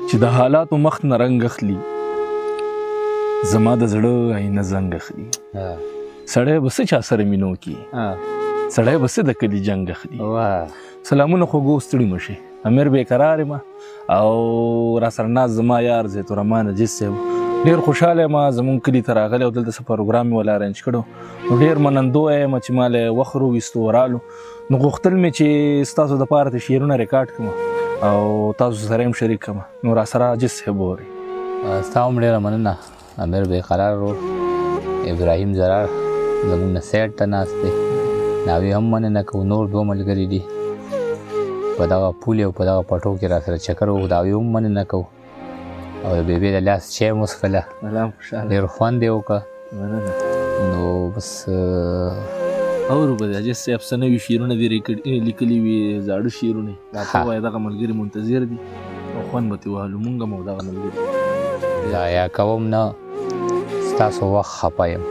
چې د حالاتو مخ نه رنګ اخلي زما د زړه آینه زنګ اخلي سړی به څه چا سره مینو کی سړی به څه د کلي جنګ اخلي سلامونه خوږو ستړي مه شئ امیر بېقرار یم او را سره ناست زما یار زیت الرحمن عزیز صاحب ډېر خوشحاله یم زمونږ کلي ته راغلی او دلته څه پروګرام مې ولا ارینج کړو نو ډېر منندوی یم چې ما له وخت راوویستو ورالو نو غوښتل مې چې ستاسو دپاره د شعرونه ریکارډ کړم او تاسو سره هم شریک کړم نو را سره عزیز صاحب وورئ ستا هم ډېره مننه امیر بېقرار ورور ابراهیم ضرار زموږ نه سایډ ته ناست دی ناوې هم مننه کوو نور دوه ملګري دي په دغه پولې او په دغه پټو کې را سره چکر وکړو د هغوی هم مننه کوو او د بېبې د لاس چای مو وڅښله ډېر خوند یې وکړه نو بس اورو به د عزیز صاحب څه نوي شعرونه دې لیکلي وي زاړه شعرونه راته ووایه دغه ملګري منتظر دي او خوند به ترې وهلو مونږ هم او دغه ملګري ضایع کوم نه ستاسو وخت خفه یم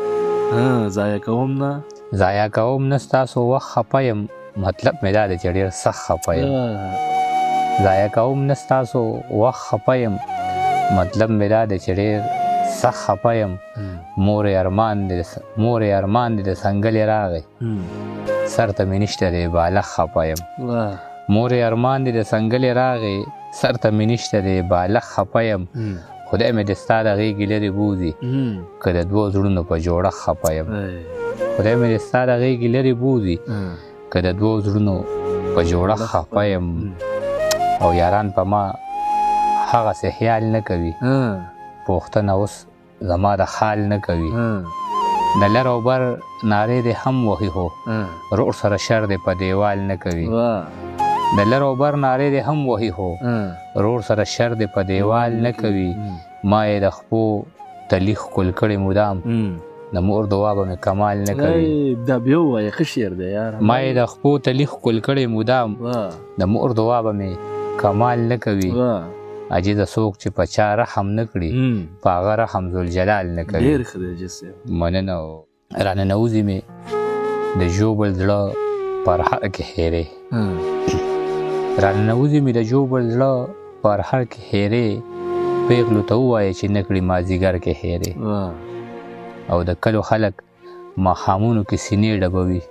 ضایع کوم نه ضایع کوم نه ستاسو وخت خفه یم مطلب مې دا دی چې ډېر سخت خفه یم ضایع کوم نه ستاسو وخت خفه یم مطلب مې دا دی چې ډېر سخت خفه یم مور ارمان دی د څنګلې راغی سر ته مې نشته دی بالغ خفه یم مور ارمان دی د څنګلې راغی سر ته مې نشته دی بالغ خفه یم خدای مې د ستا د غېږې لرې بوځي که د دوو زړونو په جوړښت خفه یم خدای مې د ستا د غېږې لرې بوځي که د دوو زړونو په جوړښت خفه یم او یاران په ما هغسې خیال نه کوي پوښتنه اوس زما د حال نه کوي د لر او بر نارې دې هم وهي خو رور سره شر دې په دیوال نه کوي د لر او بر نارې دې هم وهي خو رور سره شر دې په دیوال نه کوي ما یې د خپو تلي ښکل کړې مدام د مور دعا به مې کمال نه کوي دا بیا ووایه ښه شعر دی یاره ما یې د خپو تلي ښکل کړې مدام د مور دعا به مې کمال نه کوي عجیزه څوک چې په چا رحم نه کړي په هغه رحم ذوالجلال نه کوي ډېر ښه دی عزیز صاحب مننه راننوځي مې د ژوبل زړه پر هر کې هیرې راننوځي مې د ژوبل زړه پر هر کې هیرې پیغلو ته ووایه چې نه کړي مازدیګر کې هیرې او د کلو خلک ماښامونو کې سینې ډبوي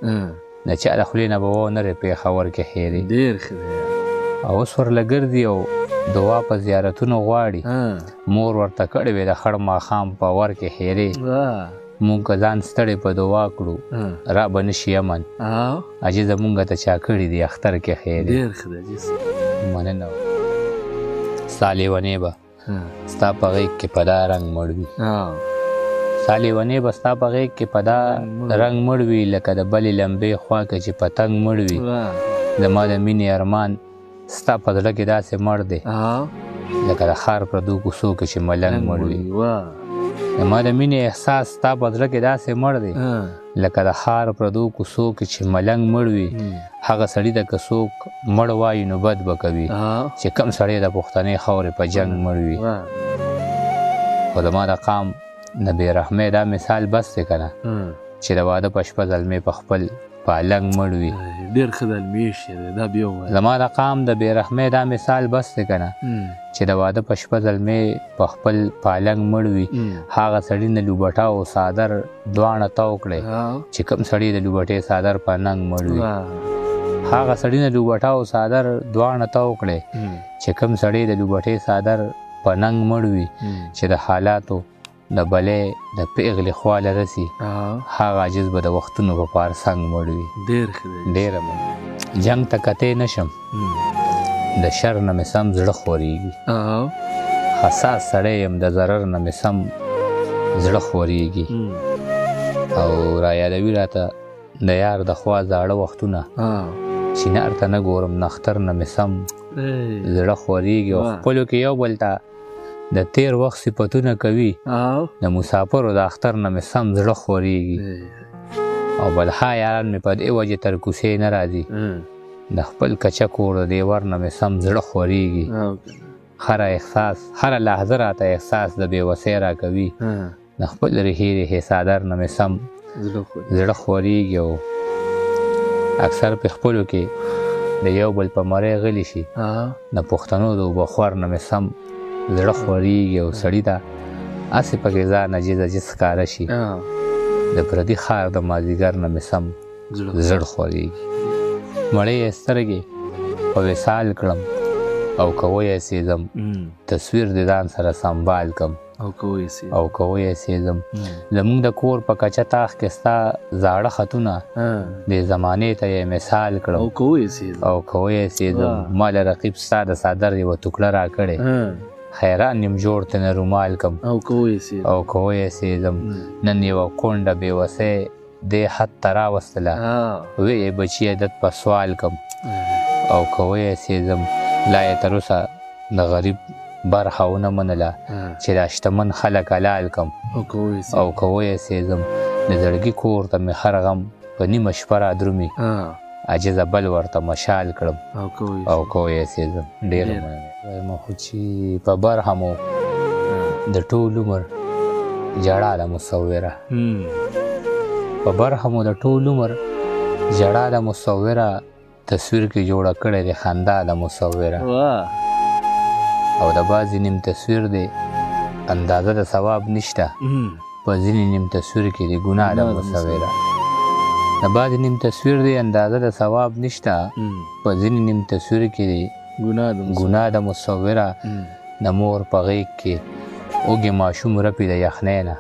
د چا د خولې نه به ونرې پېښور کې هیرې ډېر ښه دی او اوس ورله ګرځي او دعا په زیارتونو غواړي مور ورته کړې وې د خړ ماښام په ور کې هیرې مونږ که ځان ستړی په دعا کړو را به نه شي امن عجیزه مونږ ته چا کړي دي اختر کې خیرې ډېر ښه دی عزیز مننه ستا لیونې به ستا په غېږ کې په دا رنګ مړ وي ستا لیونې به ستا په غېږ کې په دا رنګ مړ وي لکه د بلې لمبې خوا کې چې پتنګ مړ وي زما د مینې ارمان ستا په زړه کې داسې مړ دی لکه د ښار پردو کوڅو کې چې ملنګ مړ وي زما د مینې احساس ستا په زړه کې داسې مړ دی لکه د ښار پردو کوڅو کې چې ملنګ مړ وي هغه سړي ته که څوک مړ وایي نو بد به کوي چې کم سړی د پښتنې خاورې په جنګ مړ وي خو زما د قام د بېرحمۍ دا مثال بس دی که نه چې د واده په شپه زلمې په خپل پالنګ مړ وي ډېر ښه د المي شعر دی دا بیا ووایه زما د قام د بېرحمۍ دا مثال بس دی که نه چې د واده په شپه زلمې په خپل پالنګ مړ وي هغه سړي نه لوبټه او څادر دواړه تاو کړی چې کوم سړي د لوبټې څادر په ننګ مړ وي هغه سړي نه لوبټه او څادر دواړه تاو کړی چې کوم سړي د لوبټې څادر په ننګ مړ وي چې د حالاتو د بلې د پیغلې خواله رسي هغه عاجز به د وختونو په پارسنګ مړ وي ډېر ښه دی ډېره جنګ ته کتی نشم د شر نه مې سم زړه خورېږي حساس سړی یم د ضرر نه مې سم زړه خورېږي او را یادوي راته د یار د خوا زاړه وختونه چینار ته نه ګورم نختر نه مې سم زړه خورېږي او خپلو کې یو بل ته د تیر وخت صفتونه کوي د مسافرو د اختر نه مې سم زړه خورېږي او بلها یاران مې په دې وجې تر کوڅې نه راځي د خپل کچه کور د دیور نه مې سم زړه خورېږي هره لحظه راته احساس د بېوسۍ راکوي د خپل ریحې ریحې څادر نه مې سم زړه خورېږي او اکثر په خپلو کې د یو بل په مرۍ غلی شي د پښتنو د اوبه خور نه مې سم زړه خورېږي او سړي ته هسې پکې ځان عجیز عجیز ښکاره شي د پردي ښار د مازدیګر نه مې سم زړه خورېږي مړې یې سترګې په وصال کړم او که ویسېږم تصویر د ځان سره سنبال کړم او که ویسېږم زموږ د کور په کچه تاخ کې ستا زاړه خطونه دې زمانې ته یې مثال کړم او که ویسېږم ما له رقیب ستا د څادر یوه ټوکړه راکړې حیران یم جوړ ته نه رومال کړم او که ویسېږم نن یوه کونډه بېوسۍ دې حد ته راوستله ویې بچیه دت په سوال کړم او که ویسېږم لا یې تر اوسه د غریب برخه ونه منله چې دا شتمن خلک حلال کړم او که ویسېږم د زړګي کور ته مې هر غم په نیمه شپه را درومي عجیزه بل ورته مشال کړم او که ویسېږم ډېره مننه خو چې په برخه مو د ټول عمر ژړا د مصوره په برخه مو د ټول عمر ژړا د مصوره تصویر کې جوړه کړې د خندا د مصوره او د بعضې نیم تصویر دی اندازه د ثواب نشته په ځینې نیم تصویر کې د ګناه د مصوره د بعضې نیم تصویر دی اندازه د ثواب نشته په ځینې نیم تصویر کې د ګناه د مصوره د مور په غېږ کې اوږې ماشوم رپي د یخنۍ نه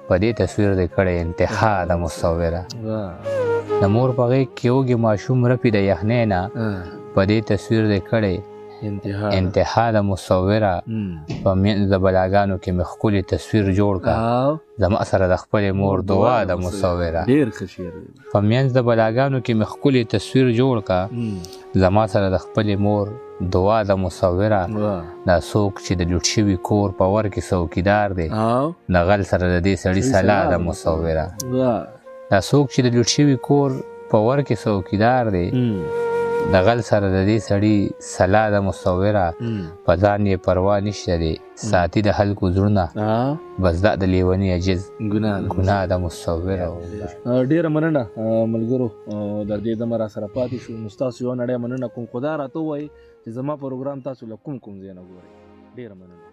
په دې تصویر دی کړی انتها د مصوره د مور په غېږ کې اوږې ماشوم رپي د یخنۍ نه په دې تصویر دی کړی انتها د مصوره په منځ د بلاګانو کې مې ښکلي تصویر جوړ کړه زما سره د خپلې مور دعا د مصوره په منځ د بلاګانو کې مې ښکلي تصویر جوړ کړه زما سره د خپلې مور دعا د مصوره دا څوک چې د لوټ شوي کور په ور کې څوکیدار دی د غل سره د دې سړي سلا د مصوره دا څوک چې د لوټ شوي کور په ور کې څوکیدار دی د غل سره د دې سړي سلا د مصوره په ځان یې پروا نشته دی ساتي د خلکو زړونه بس دا د لیوني عجیز ګناه د مصوره ډېره مننه ملګرو در دې دمه را سره پاتې شو نو ستاسو یوه نړۍ مننه کوم خو دا راته ووایي چې زما پروګرام تاسو له کوم ځای نه ګورئ ډېره مننه